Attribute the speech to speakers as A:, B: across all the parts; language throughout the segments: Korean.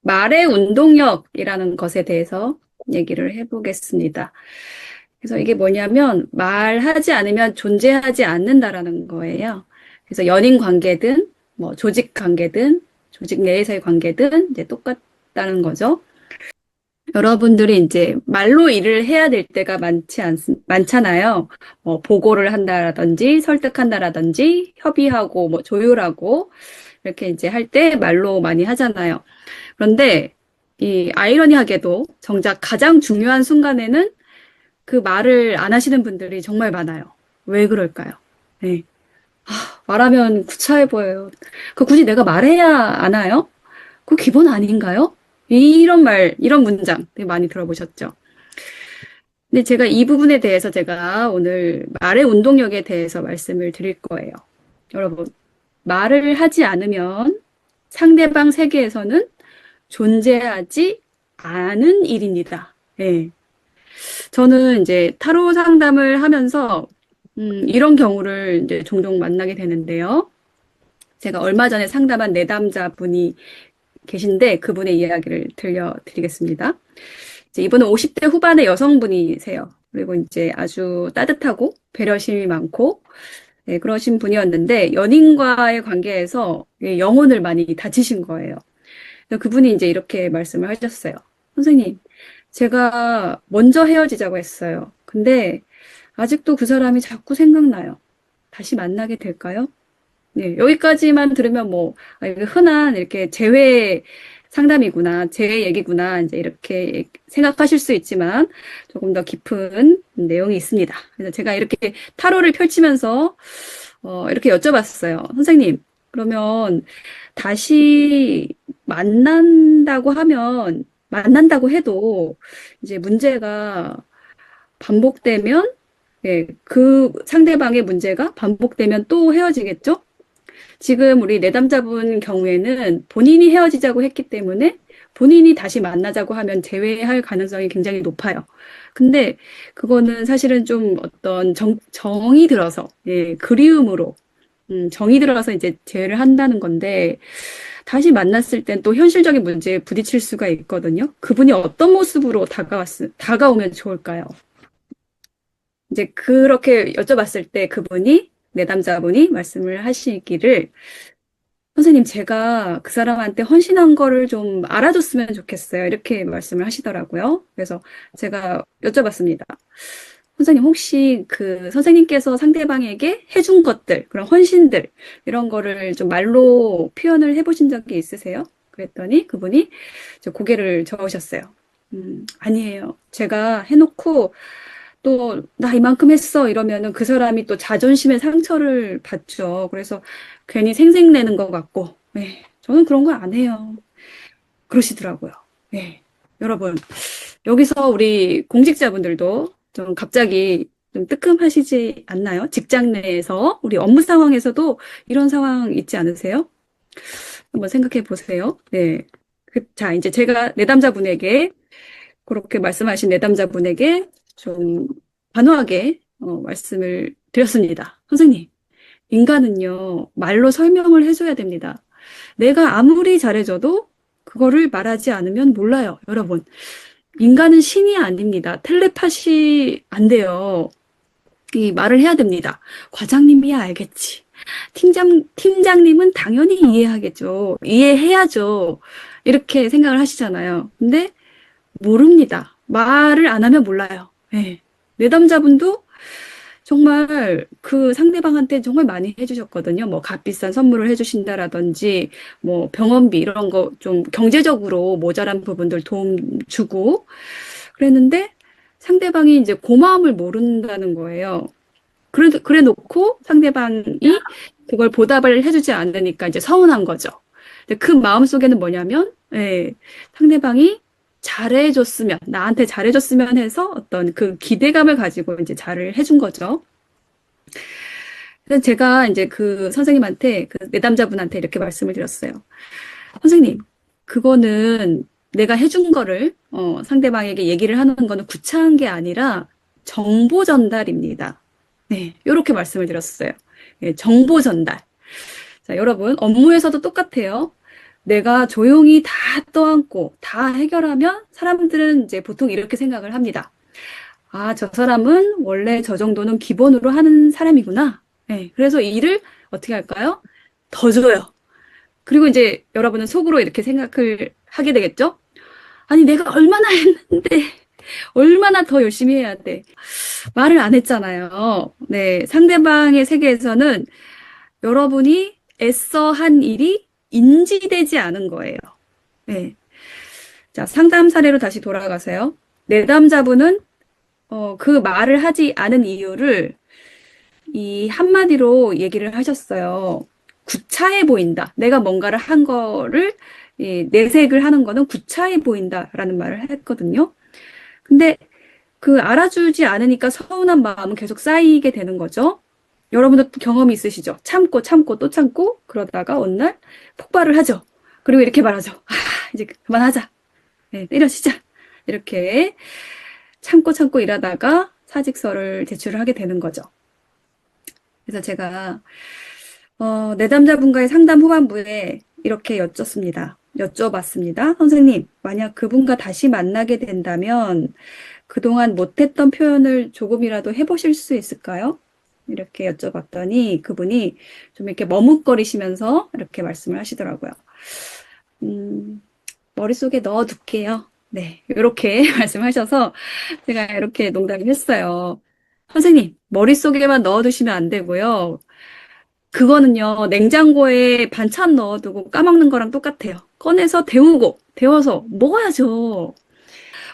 A: 말의 운동력이라는 것에 대해서 얘기를 해보겠습니다. 그래서 이게 뭐냐면 말하지 않으면 존재하지 않는다라는 거예요. 그래서 연인 관계든 뭐 조직 관계든 조직 내에서의 관계든 이제 똑같다는 거죠. 여러분들이 이제 말로 일을 해야 될 때가 많잖아요. 뭐 보고를 한다라든지 설득한다라든지 협의하고 뭐 조율하고 이렇게 이제 할 때 말로 많이 하잖아요. 그런데 이 아이러니하게도 정작 가장 중요한 순간에는 그 말을 안 하시는 분들이 정말 많아요. 왜 그럴까요? 네. 말하면 구차해 보여요. 그 굳이 내가 말해야 하나요? 그 기본 아닌가요? 이런 말, 이런 문장 되게 많이 들어보셨죠? 근데 제가 이 부분에 대해서 제가 오늘 말의 운동력에 대해서 말씀을 드릴 거예요. 여러분, 말을 하지 않으면 상대방 세계에서는 존재하지 않은 일입니다. 예. 저는 이제 타로 상담을 하면서 이런 경우를 이제 종종 만나게 되는데요. 제가 얼마 전에 상담한 내담자분이 계신데 그분의 이야기를 들려드리겠습니다. 이제 이분은 50대 후반의 여성분이세요. 그리고 이제 아주 따뜻하고 배려심이 많고 네, 그러신 분이었는데 연인과의 관계에서 영혼을 많이 다치신 거예요. 그래서 그분이 이제 이렇게 말씀을 하셨어요. 선생님, 제가 먼저 헤어지자고 했어요. 근데 아직도 그 사람이 자꾸 생각나요. 다시 만나게 될까요? 네, 여기까지만 들으면 뭐, 아, 이거 흔한 이렇게 재회 상담이구나, 재회 얘기구나, 이제 이렇게 생각하실 수 있지만 조금 더 깊은 내용이 있습니다. 그래서 제가 이렇게 타로를 펼치면서 이렇게 여쭤봤어요. 선생님, 그러면 다시 만난다고 해도 이제 문제가 반복되면, 예, 그 상대방의 문제가 반복되면 또 헤어지겠죠? 지금 우리 내담자분 경우에는 본인이 헤어지자고 했기 때문에 본인이 다시 만나자고 하면 재회할 가능성이 굉장히 높아요. 근데 그거는 사실은 좀 어떤 정이 들어서, 예, 그리움으로, 정이 들어서 이제 재회를 한다는 건데, 다시 만났을 땐 또 현실적인 문제에 부딪힐 수가 있거든요. 그분이 어떤 모습으로 다가오면 좋을까요? 이제 그렇게 여쭤봤을 때 그분이, 내담자분이 말씀을 하시기를, 선생님, 제가 그 사람한테 헌신한 거를 좀 알아줬으면 좋겠어요. 이렇게 말씀을 하시더라고요. 그래서 제가 여쭤봤습니다. 선생님, 혹시 그 선생님께서 상대방에게 해준 것들, 그런 헌신들, 이런 거를 좀 말로 표현을 해보신 적이 있으세요? 그랬더니 그분이 저 고개를 저으셨어요. 아니에요. 제가 해놓고 또 나 이만큼 했어 이러면은 그 사람이 또 자존심의 상처를 받죠. 그래서 괜히 생색내는 것 같고, 네, 저는 그런 거 안 해요. 그러시더라고요. 네, 여러분 여기서 우리 공직자분들도 좀 갑자기 좀 뜨끔하시지 않나요? 직장 내에서 우리 업무 상황에서도 이런 상황 있지 않으세요? 한번 생각해 보세요. 네. 자, 이제 제가 내담자분에게 그렇게 말씀하신 내담자분에게 좀 단호하게 말씀을 드렸습니다. 선생님, 인간은요, 말로 설명을 해줘야 됩니다. 내가 아무리 잘해줘도 그거를 말하지 않으면 몰라요, 여러분. 인간은 신이 아닙니다. 텔레파시 안 돼요. 이 말을 해야 됩니다. 과장님이야 알겠지. 팀장님은 당연히 이해하겠죠. 이해해야죠. 이렇게 생각을 하시잖아요. 근데 모릅니다. 말을 안 하면 몰라요. 네. 내담자분도 정말 그 상대방한테 정말 많이 해주셨거든요. 뭐 값비싼 선물을 해주신다라든지 뭐 병원비 이런 거 좀 경제적으로 모자란 부분들 도움 주고 그랬는데 상대방이 이제 고마움을 모른다는 거예요. 그래 놓고 상대방이 그걸 보답을 해주지 않으니까 이제 서운한 거죠. 근데 그 마음속에는 뭐냐면, 예, 상대방이 잘해줬으면, 나한테 잘해줬으면 해서 어떤 그 기대감을 가지고 이제 잘을 해준 거죠. 그래서 제가 이제 그 선생님한테, 그 내담자분한테 이렇게 말씀을 드렸어요. 선생님, 그거는 내가 해준 거를, 상대방에게 얘기를 하는 거는 구차한 게 아니라 정보 전달입니다. 네, 이렇게 말씀을 드렸어요. 예, 정보 전달. 자, 여러분, 업무에서도 똑같아요. 내가 조용히 다 떠안고 다 해결하면 사람들은 이제 보통 이렇게 생각을 합니다. 아, 저 사람은 원래 저 정도는 기본으로 하는 사람이구나. 네, 그래서 일을 어떻게 할까요? 더 줘요. 그리고 이제 여러분은 속으로 이렇게 생각을 하게 되겠죠? 아니, 내가 얼마나 했는데, 얼마나 더 열심히 해야 돼. 말을 안 했잖아요. 네, 상대방의 세계에서는 여러분이 애써 한 일이 인지되지 않은 거예요. 네. 자, 상담 사례로 다시 돌아가세요. 내담자분은 그 말을 하지 않은 이유를 이 한마디로 얘기를 하셨어요. 구차해 보인다. 내가 뭔가를 한 거를 내색을 하는 거는 구차해 보인다라는 말을 했거든요. 근데 그 알아주지 않으니까 서운한 마음은 계속 쌓이게 되는 거죠. 여러분도 경험이 있으시죠? 참고 참고 또 참고 그러다가 어느 날 폭발을 하죠. 그리고 이렇게 말하죠. 아, 이제 그만하자. 네, 때려치자. 이렇게 참고 참고 일하다가 사직서를 제출을 하게 되는 거죠. 그래서 제가 내담자분과의 상담 후반부에 이렇게 여쭤봤습니다. 선생님, 만약 그분과 다시 만나게 된다면 그동안 못했던 표현을 조금이라도 해보실 수 있을까요? 이렇게 여쭤봤더니 그분이 좀 이렇게 머뭇거리시면서 이렇게 말씀을 하시더라고요. 음, 머릿속에 넣어둘게요. 네, 이렇게 말씀하셔서 제가 이렇게 농담을 했어요. 선생님, 머릿속에만 넣어두시면 안 되고요. 그거는요, 냉장고에 반찬 넣어두고 까먹는 거랑 똑같아요. 꺼내서 데워서 먹어야죠.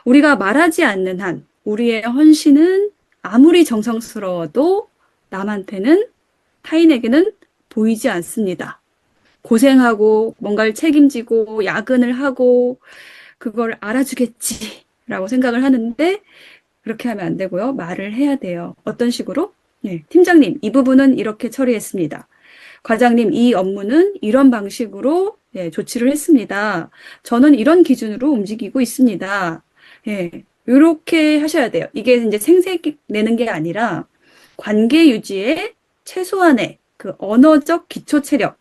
A: 우리가 말하지 않는 한, 우리의 헌신은 아무리 정성스러워도 남한테는, 타인에게는 보이지 않습니다. 고생하고, 뭔가를 책임지고, 야근을 하고, 그걸 알아주겠지라고 생각을 하는데, 그렇게 하면 안 되고요. 말을 해야 돼요. 어떤 식으로? 네, 팀장님, 이 부분은 이렇게 처리했습니다. 과장님, 이 업무는 이런 방식으로 예, 조치를 했습니다. 저는 이런 기준으로 움직이고 있습니다. 예, 이렇게 하셔야 돼요. 이게 이제 생색 내는 게 아니라 관계 유지의 최소한의 그 언어적 기초 체력,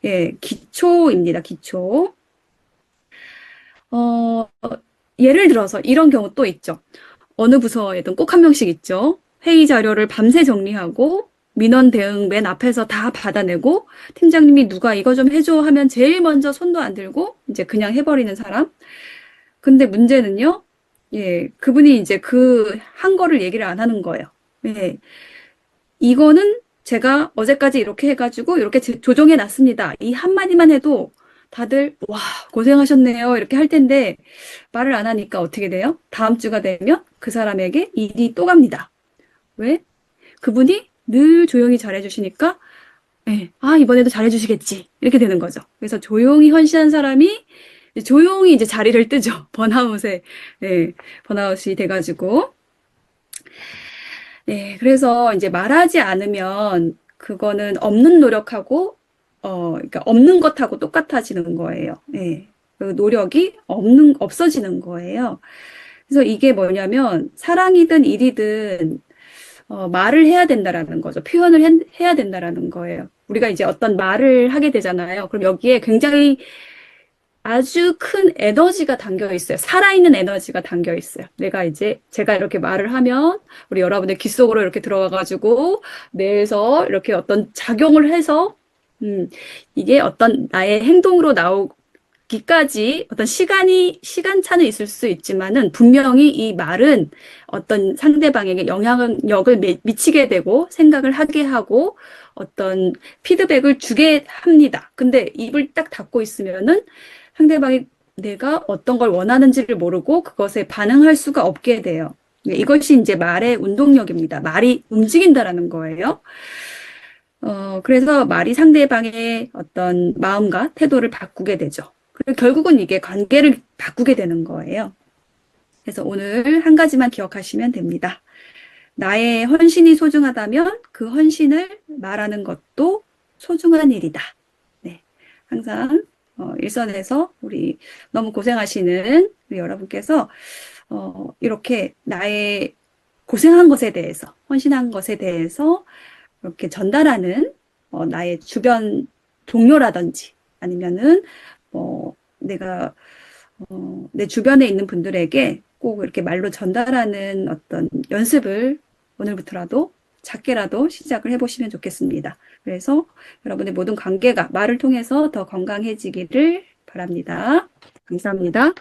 A: 예, 기초입니다. 기초. 어, 예를 들어서 이런 경우 또 있죠. 어느 부서에든 꼭 한 명씩 있죠. 회의 자료를 밤새 정리하고 민원 대응 맨 앞에서 다 받아내고 팀장님이 누가 이거 좀 해줘 하면 제일 먼저 손도 안 들고 이제 그냥 해버리는 사람. 근데 문제는요. 예, 그분이 이제 그 한 거를 얘기를 안 하는 거예요. 예, 이거는 제가 어제까지 이렇게 해가지고 이렇게 조정해 놨습니다. 이 한마디만 해도 다들 와, 고생하셨네요. 이렇게 할 텐데 말을 안 하니까 어떻게 돼요? 다음 주가 되면 그 사람에게 일이 또 갑니다. 왜? 그분이 늘 조용히 잘해주시니까 예, 아, 이번에도 잘해주시겠지. 이렇게 되는 거죠. 그래서 조용히 헌신한 사람이 조용히 이제 자리를 뜨죠. 번아웃에, 예, 번아웃이 돼가지고. 네, 그래서 이제 말하지 않으면 그거는 없는 노력하고, 그러니까 없는 것하고 똑같아지는 거예요. 예. 그 노력이 없어지는 거예요. 그래서 이게 뭐냐면, 사랑이든 일이든, 말을 해야 된다라는 거죠. 표현을 해야 된다라는 거예요. 우리가 이제 어떤 말을 하게 되잖아요. 그럼 여기에 굉장히 아주 큰 에너지가 담겨 있어요. 살아있는 에너지가 담겨 있어요. 제가 이렇게 말을 하면 우리 여러분의 귀 속으로 이렇게 들어가가지고 뇌에서 이렇게 어떤 작용을 해서 이게 어떤 나의 행동으로 나오기까지 어떤 시간차는 있을 수 있지만은 분명히 이 말은 어떤 상대방에게 영향력을 미치게 되고 생각을 하게 하고 어떤 피드백을 주게 합니다. 근데 입을 딱 닫고 있으면은 상대방이 내가 어떤 걸 원하는지를 모르고 그것에 반응할 수가 없게 돼요. 네, 이것이 이제 말의 운동력입니다. 말이 움직인다라는 거예요. 그래서 말이 상대방의 어떤 마음과 태도를 바꾸게 되죠. 그리고 결국은 이게 관계를 바꾸게 되는 거예요. 그래서 오늘 한 가지만 기억하시면 됩니다. 나의 헌신이 소중하다면 그 헌신을 말하는 것도 소중한 일이다. 네, 항상 일선에서 우리 너무 고생하시는 우리 여러분께서 이렇게 나의 고생한 것에 대해서, 헌신한 것에 대해서 이렇게 전달하는 나의 주변 동료라든지 아니면은 내가 내 주변에 있는 분들에게 꼭 이렇게 말로 전달하는 어떤 연습을 오늘부터라도 작게라도 시작을 해보시면 좋겠습니다. 그래서 여러분의 모든 관계가 말을 통해서 더 건강해지기를 바랍니다. 감사합니다.